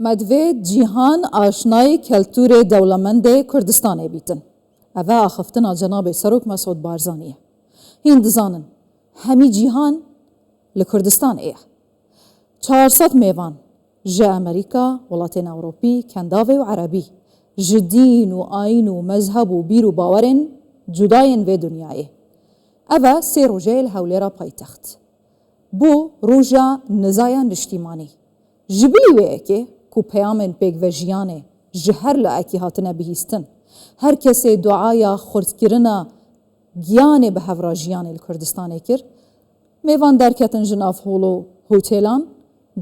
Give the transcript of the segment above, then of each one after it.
مدوی جیهان آشنای کلتور دولمند کردستان بیتن. اوه آخفتنا جناب سروک مسعود بارزانیه. هین دزانن همی جیهان لکردستان 400 میوان جه امریکا، ولاتین اوروپی، کنداوی و عربی جدین و آین و مذهب و بیر و باورن جداین و دنیای. اوه سی روژه الهوليرا پایتخت. بو روژا نزایان اجتماعی. جبلی وی که کو پیامن پیگ و جیانه جهر لعکی هاتنه بهیستن. هر کسی دعایا خردکرنا گیانه به هفراجیان الکردستانه کر. میوان درکتن جناف هولو هوتیلان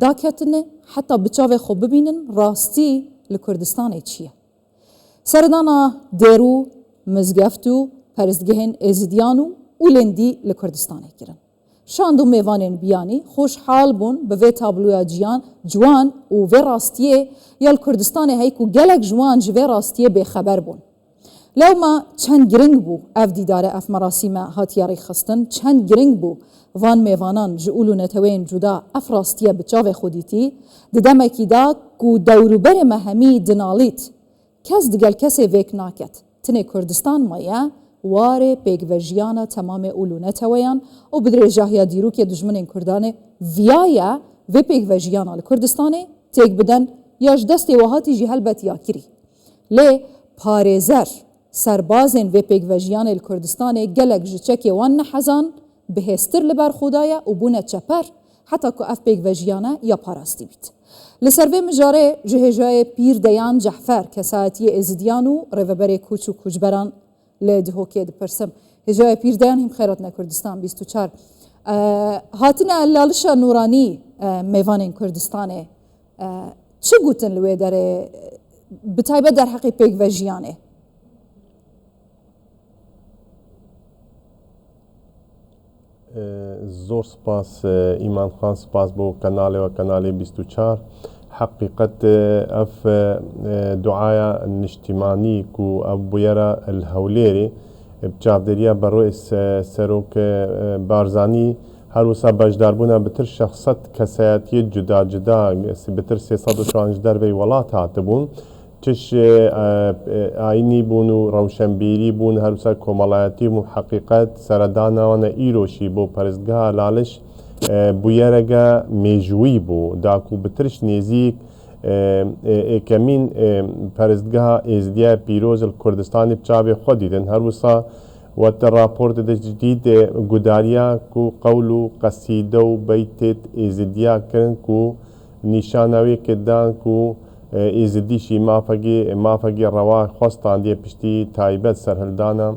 داکتنه حتی بچاو خوب ببینن راستی الکردستانه چیه. سردانا دیرو مزگفتو پرستگهن ازدیانو ولندی الکردستانه کرن. شاندو میوانین بیانی خوشحال بون به وی تابلویا جوان و وی راستیه یا الکردستان هیکو گلک جوان جوی راستیه به خبر بون. لو ما چند گرنگ بو اف دیداره اف مراسم هاتیاری خستن چند گرنگ بو وان میوانان جئولو نتوین جدا اف راستیه بچاو خودیتی ددمکی دا کو دوروبر مهمی دنالیت کس دگل کسی ویک ناکت تنه کردستان مایه واره پیگ و جیانا تمام اولو نتویان و بدر جاهیا دیرو که دجمن کردانه ویایا و پیگ و جیانا لکردستانه تیگ بدن یاش دست وهاتی جی هلبت یاکری لی پارزر سربازن و پیگ و جیانا لکردستانه گلک جچک وان نحزان بهستر لبر خدایا و بونه چپر حتی که اف پیگ و جیانا یا پاراستی بیت لسروی مجاره جهجای پیر دیان جحفر کساتی ازدیانو روبر کوچ و کوچبران لده که دپرسم هجای پیر دیان هم خیرات نکردستان 24 هاتنا لالشا نورانی میوان کردستانه چه گوتن لوی داره بتایبه در حقی پیگ و جیانه زور سپاس ایمان خان سپاس بو کانال و کانال 24 حقیقت اف دعایا اجتماعی کو ابو یرا الهوليري بجافدریا برئیس سروک بارزانی هر وسا بجداربونا بتر شخصت کسایتی جدا جدا بتر 314 وی ولات هاتبون تش آینی بون و روشنبیری بون هر وسا کمالایتی و حقیقت سردانا و ایروشی بو پرزگاه لالش بویرگا میجوی بو داکو بترش نزیک کمین پرزگاه ازدیا پیروز الکردستان بچاوی خود دیدن هر وسا و در راپورت جدید گداریا کو قولو قصیده و بیتت ازدیا کرن کو نشانوی کدان کو ازدیشی مافگی روا خواستان دی پشتی تایبت سرهلدانا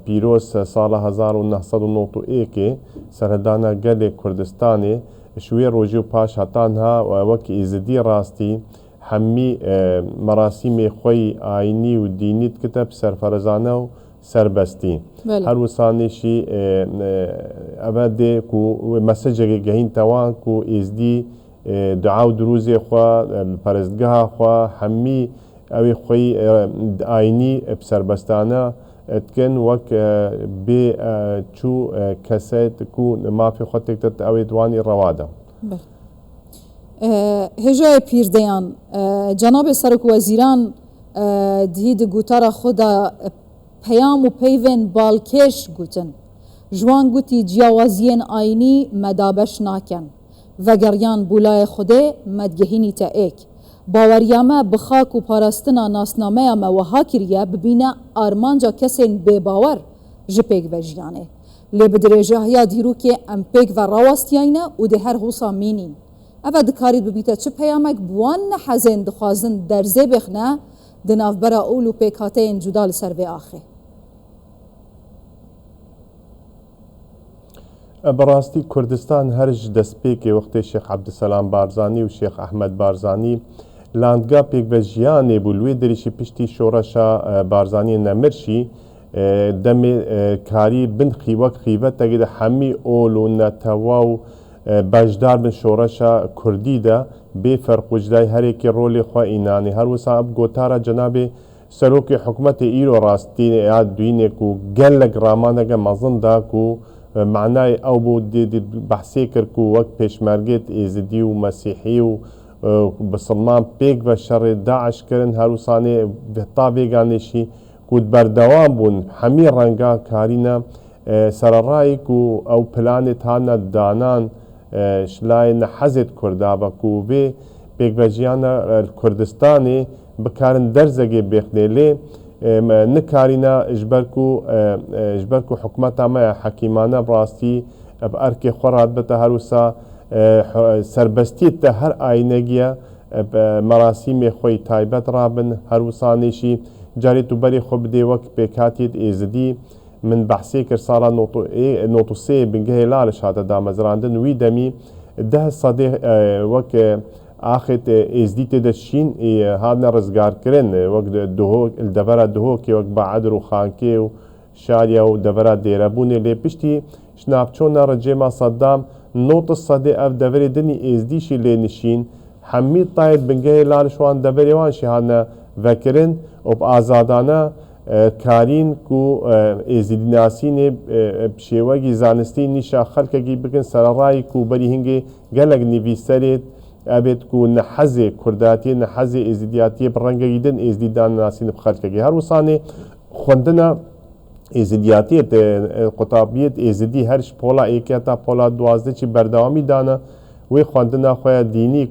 پیروز سال 1991 سرهدانا گل کردستانی شوی روجو پاش هاتانها و وکی ازدی راستی همی مراسم خوی آینی و دینیت کتب سرفرزانه و سربستی هر وسانشی ابد کو مسجه گهین توان کو ازدی دعا و دروزی خوا پرستگاه خوا همی اوی خوی آینی بسربستانه اتكن وك بي چو كاسات كو ما في خطك تتأوي دواني رواده هجای پیر دیان جناب سرک وزیران دهید گوتارا خدا پیام و پیون بالکش گوتن جوان گوتی جیاوازین آینی مدابش ناکن وگریان بولای خوده مدگهینی تا ایک باوریامه بخاک و پاراستنا ناسنامه ما وها کریه ببینه آرمانجا کسین بی باور جپیگ و جیانه لی بدرجه ها دیرو که ام پیگ و راواستیانه و ده هر حوصا مینین اوه دکارید ببیته چه پیامک بوان نحزین دخوازن درزه بخنه دناف برا اولو پیکاته این جدال سر به آخه براستی کردستان هرج دست پیک وقت شیخ عبدالسلام بارزانی و شیخ احمد بارزانی لاندگاه پیک و جیانه بولوی دریشی پشتی شورشا بارزانی نمرشی دم کاری بن خیوک خیوت تگید همی اول و نتوا و بجدار بن شورشا کردی ده بی فرق وجدای هر یک رول خواه اینانی هر وسا اب گوتارا جناب سروک حکومت ایرو راستی یاد دوینه کو گلگ رامانه که مزن دا کو معنای او بود بحثی کرد کو وقت پیشمرگت ازدی و مسیحی و بسلمان پێک بە شەڕێ داعشکردن هەروسانێ تا بێگانێشی کود بەردەوام بوون هەمی ڕەنگا کارینە سەرەڕایک و ئەو پلانێت هانە دانان شلای نەحەزێت کووردا بە کوێ پێکبەژیانە کوردستانی بکارن دەرزەگێ بێخنێ لێ نکارینە ژبەرک و حکومەتامەیە حەکیمانە بڕاستی ئەرکێ خۆڕات بێتە هەروسا سربەستیتە هەر ئاینەگیە مەراسیمێ خۆی تایبەت ڕابن هەروسانێشی جارێت و بەری خۆ بدێ وەک پێکاتێت ئێزدی من بەحسێ کرد ساڵا 93 بنگەهێ لالش هاتە دامەزراندن وی دەمی 10 سەدێ وەک ئاخێت ئێزدی تێدەشین هاتنە ڕزگارکردن وەک دەڤەرە دهۆکێ وەک بەعەدر و خانکێ و شاریا و دەڤەرە دێرەبوونێ لێ پشتی شناپچۆنە ڕەجێما سەدام 90 سەدێ ئەف دەڤەرێ دنی ئێزدیشی لێ نشین هەمی تایت بنگەهێ لالشوان دەبەرێوانشی هاتنە ڤەکردن و ئازادانە کارین و ئێزیدیناسینێ شێوەگی زانستی نیشا خەلکەگی بکن سەرڕای و بەری هنگێ گەلک نویسەرێت ئەبێت و نەحەزێ کورداتی نەحەزێ ئێزیدیاتیە بڕەنگەی دن ئێزدیدان ناسین خەلکەگی هەروسانێ خوندنە ئێزیدیاتێت قوتابیت ئێزدی هەرش پۆلا ئێکە تا پۆلا دوازدەی بەردەوامی دانە وی خوندنە خۆیان دینی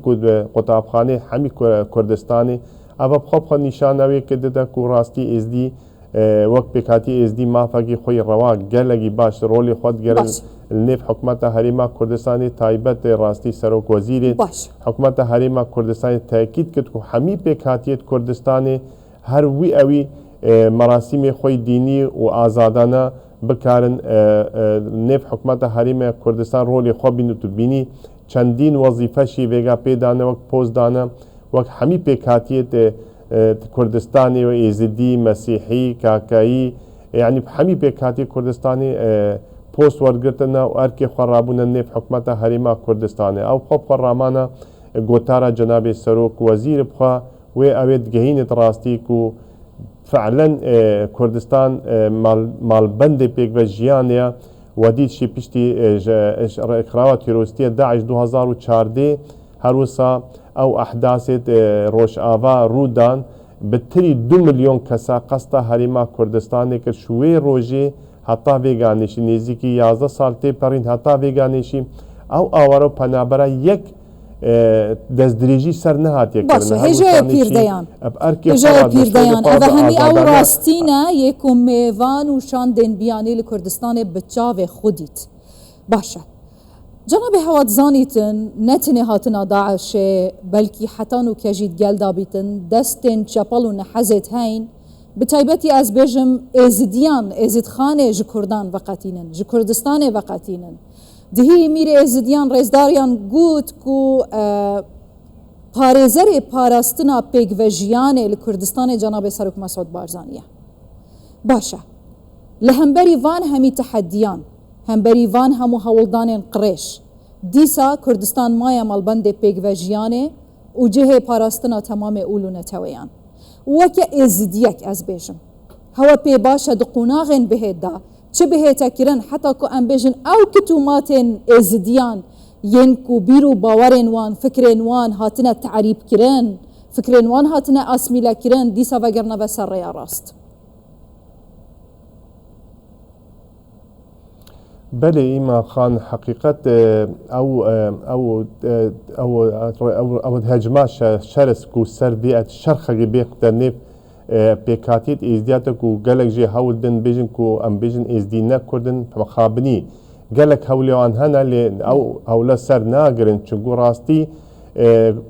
قوتابخانێ هەمی کوردستانی ئەوە بخۆ نیشانەوەی کە دەدە و ڕاستی ئێزدی وەک پێکاتی ئێزدی مافەکی خۆی ڕەوا گەلەگی باش ڕۆلی خۆت گەرن نێف حکومەتە هەرێما کوردستانی تایبەت ڕاستی سەرۆک وەزیرێت حکومەتە هەرێما کوردستانی تاکید کرد و هەمی پێکاتیت کوردستانی هەروی ئەوی مەراسیمی خۆی دینی و ئازادانە بکارن نێف حکومەتە هەرێمە کوردستان ڕۆلی خۆ بین و بینی چەندین وەزیفەشی وێگا پێدانە وەک پۆستدانە وەک هەمی پێکاتیت کوردستانی و ئێزدی مەسیحی کاکایی یعنی هەمی پێکاتی کوردستانی پۆست وەرگرتنە و ئەرکێ خۆڕابوونە نێف حکومەتە هەرێما کوردستانی ئەو خۆ خۆڕامانە گۆتارە جەنابێ سەرۆک وەزیر بخوا وێ ئەوێت گەهینت ڕاستیک و فعلا کوردستان ماڵبەندێ پێکبە ژیانەیە وەدیدشی پشتی ڕێکخراوە تیرۆریستیە داعش 2014 هەروسا ئەو ئەحداسێت ڕۆژئاوا ڕوودان بتری 2 ملیۆن کەسا قەستە هەرێما کوردستانی کرد شوێ ڕۆژێ هەتا بێگانێشی نێزیکی 11 ساڵ تێپەڕین هەتا بێگانێشی ئەو ئاوارە و پەنابەرە یەک دەستدرێژی سەر نەهاتیەکردن هێژەیە پیردەیان ئەوە هەمی ئەو ڕاستینە یەکم میێڤان و شاندên بیانê li Kurdistanê bi çavê xwe dît baş e Cenabê hewa dizanîtin ne tenê hatina Daişê belkî hetan û kejît gel dabîtin destên çepal û nehezêt heyn bi taybetî ez bêjim êzidiyan êzîdxanê ji Kurdan veqetînin ji Kurdistanê veqetînin dihî mîrê êzidiyan rêzdariyan got ku parêzerê parastina pêkvejiyanê li Kurdistanê Cenabê Serok Mesud Barzanî ye baş e li hemberî van hemî tehediyan hemberî van hemû hewildanên qirêş dîsa Kurdistan maye malbendê pêkvejiyanê û cihê parastina temamê ûl û neteweyan weke êzidiyek ez bêjim hewa pê baş e di qunaxên bihêt da çi bihête kirin heta ku em bêjin ew kitûmatên êzidiyan yên ku bîr û bawerên wan fikrên wan hatine terîb kirin fikrên wan hatine asmîle kirin dîsa vegirne ve ser rêya rast بله إما خان حقيقة أو هجمة شرس كو سر بيئة شرخة بيق تنف بيكاتيت إزدياتك وقالك جي هول دن بيجن كو أم بيجن إزدينا كردن مخابني قالك هولي عن هنا أو لا سر ناقرن چنقو راستي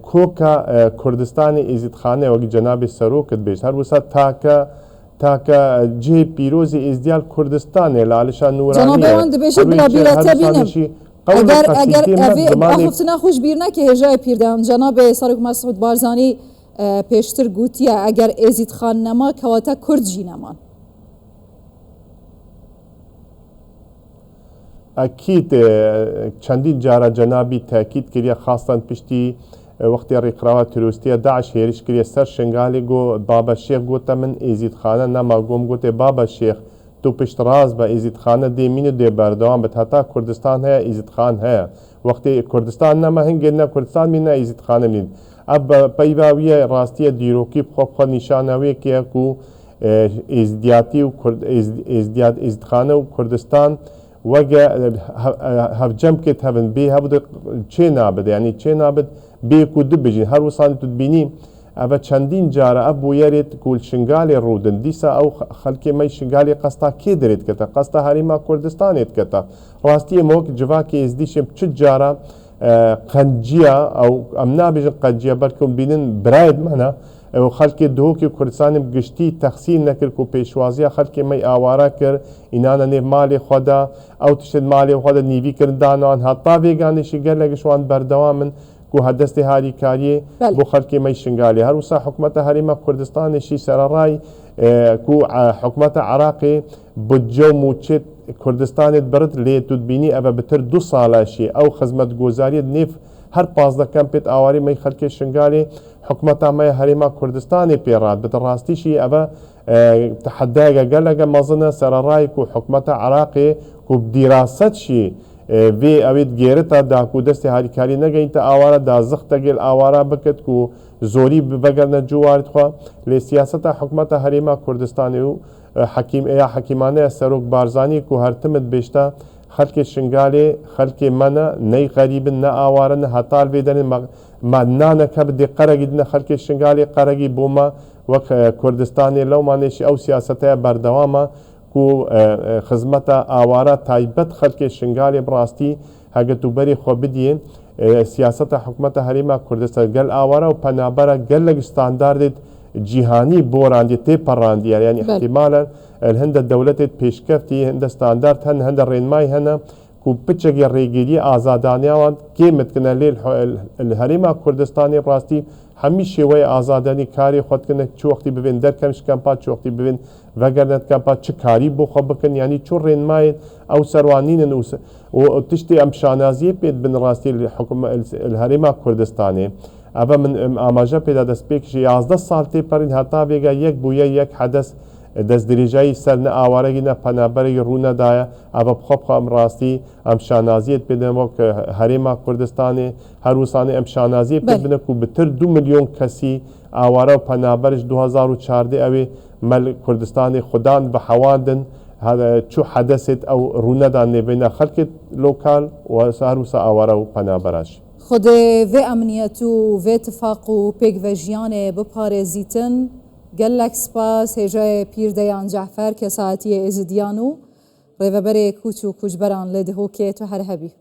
كوكا كردستاني إزيد خانة وقي جناب السروكت بيج هر وسط تاکە جێ پیرۆزی ئێزدیال کوردستانê li alişa nûranî xuftina xwe ji bîr neke hêjayê pîrdeyan Cenabê Serok Mesud Barzanî pêştir gotiye eger êzîdxan nema kewate Kurd jî neman ئەکید چەندین جارە جەنابی تاکید کردە خاستان پشتی وەختی ڕێکخراوە تروریستیە داعش هێرش کردە سەر شنگالی گۆ بابە شێخ گوتە من ئێزیدخانە نەما گۆم گوتێ بابە شێخ تو پشت ڕاست بە ئێزیدخانە دێمین و دێ بەردەوام بێت هەتا کوردستان هەیە ئێزیدخان هەیە وەختی کوردستان نەما هەنگێ نە کوردستان مینە ئێزیدخانە بین اب پیواوی راستی دیروکی بخوب نشانوی که کو ازدیاتی و ازدیاد ازدخانه و کردستان وجه هفجم كت هفن بي هبد چه نابد يعني چه نابد بي كود بيجي هر وصان تدبيني أبا چندين جارة أبو يريد كول شنغالي رودن ديسا أو خلقي مي شنغالي قصتا كي دريد كتا قصتا هريما كردستانيت كتا راستي موك جواكي ازديشم چه جارة قنجية أو أمنا بيجن قنجية بلكم بينن برايد منا و خلق دهوکی کردستان بگشتی تقسیم نکرد کو پیشوازی خلق می آواره کرد اینانا نیو مالی خدا او تشد مالی خدا نیوی کردانان حتی ویگانشی گرلگشوان بردوامن کو هدست هاری کاری بو خلق می شنگالی هر وسا حکمت هریما کردستانشی سررای کو حکمت عراقی بجو موچت کردستان برد لی تدبینی او بتر 2 سالشی او خدمت گزاری نیف هر 15 کمپت آواری می خلق شنگالی حكومة ما هريما كردستاني بيرات بتراستي شيء أبا تحداها قالها مظنة سرارايك وحكومة عراقي وبدراسة شيء في أبيت جيرتا دا كودستي هاري كاري نجا انت آوارا دا زخت جيل آوارا بكت كو زوري ببقرنا جوارد خوا لسياسة حكومة هريما كردستاني حكيم ايا حكيمانه سروك بارزاني كو هرتمت بيشتا خلق شنغالي خلق منا ني غريب نا آوارن هطال بيدن ما نانا كبدي قرقيدنا خلق شنغالي قرقي بوما وك كردستاني لو ما نشي او سياستها بردواما كو خزمتا آوارا تايبت خلق شنغالي براستي هاگتو بري خو بدين سياسة حكومة هريما كردستان قل آوارا و پنابرا قل لگ ستاندارد جهاني بوراندي تي پراندي يعني احتمالا الهند الدولة بيشكفتي هند ستاندارد هن هند الرينماي هنا كو بتشجي الريجيري آزادانيا وان كيمت كنا ليل الهريما كردستاني براستي هميشه وي آزاداني كاري خود كنا چو وقتي ببين در كمش كمپا چو وقتي ببين وگرنت كمپا چه كاري بو خب بكن يعني چو رينماي او سروانين و تشتي امشانازي بيد بن راستي الحكومة الهريما كردستاني اما من آماجه پیدا دست بيك 11 سال تي پرين حتا بيگا يك بويا يك حدث دست دریجایی سر نه آوارگی نه پنابرگی رو ندایا اما بخوب خواهم راستی امشانازیت بدن وک هریما کردستانی هر روزانه امشانازیت بدن کو بتر 2 میلیون کسی آواره و پنابرش 2014 اوی مل کردستانی خدان بحواندن هذا شو حدثت او رو ندان بین خلق لوکال و هر روز آواره و پنابرش خود و امنیت و اتفاق و پیگ و جیان بپارزیتن گلک سپاس هجای پیر دیان جعفر که ساعتی ازدیانو ریوبری کوچ و کوچبران لده که تو هر هبی